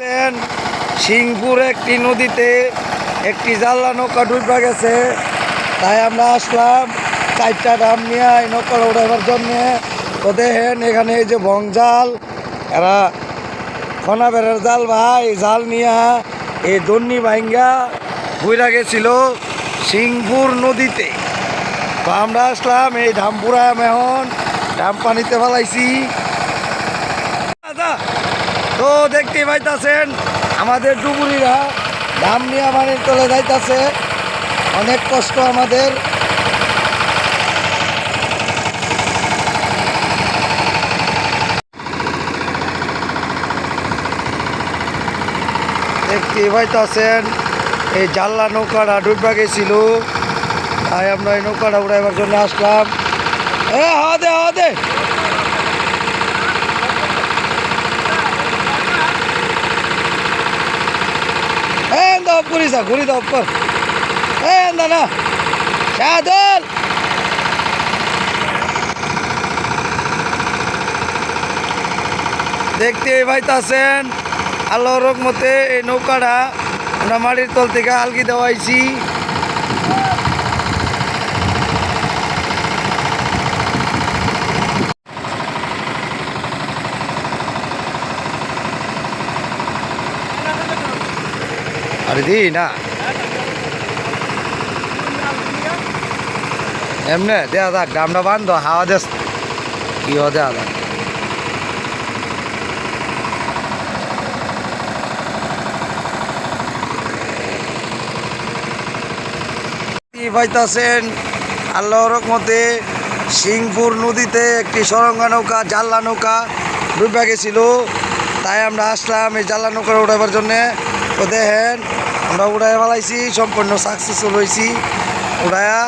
দেখছেন সিংপুর একটি নদীতে একটি জাল্লা নৌকা ডুবে গেছে। তাই আমরা আসলাম 4টা ডাম নিয়ে এই নৌকা উঠাবার জন্যে। তো দেখেন এখানে এই যে ভং জাল, এরা খনা বেড়ার জাল ভাই, জাল নিয়ে এই দন্নি ভাঙ্গা ঘুরা গেছিল সিংপুর নদীতে। তো আমরা আসলাম এই ধামপুরা মেহন ডাম পানিতে ফেলাইছি। তো দেখতেই পাইতাছেন আমাদের ডুবুরিরা ধাম নিয়ে পানির তলে যাইতাছে, অনেক কষ্ট আমাদের। দেখতেই পাইতাছেন এই জাল্লা নৌকাটা ডুববা গেছিল, তাই আমরা এই নৌকাটা উড়াইবার জন্য আসলাম। হাওয়া দে হাওয়া দে। ঘুরি যা ঘুরি দাও উপর না সাদল। দেখতেই পাইতাছেন আল্লাহর রহমতে এই নৌকাটা আমরা মাটির তল থেকে আলগি দেওয়াইছি। আরে দি না এমনে দেয়া যাক, ডামটা বান্ধ হাওয়া দেস কি দেয়া যাক। পাইতাছেন আল্লাহর রহমতে সিংপুর নদীতে একটি সরঙ্গা নৌকা জাল্লা নৌকা ডুবে গেছিল, তাই আমরা আসলাম এই জাল্লা নৌকা উঠাবার জন্যে। তো দেখেন আমরা উড়াইয়া ফেলাইছি, সম্পূর্ণ সাকসেসফুল হয়েছি উড়াইয়া।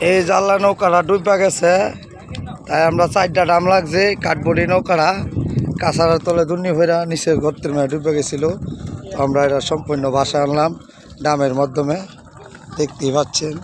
এই জাল্লা নৌকাটা ডুবা গেছে, তাই আমরা 4টা ডাম লাগছে কাঠবডি নৌকাটা কাছাড়ার তলে দুর্নি ভরা নিচে গর্তের মেয়ে ডুবে গেছিল। তো আমরা এটা সম্পূর্ণ বাসা আনলাম ডামের মাধ্যমে, দেখতেই পাচ্ছেন।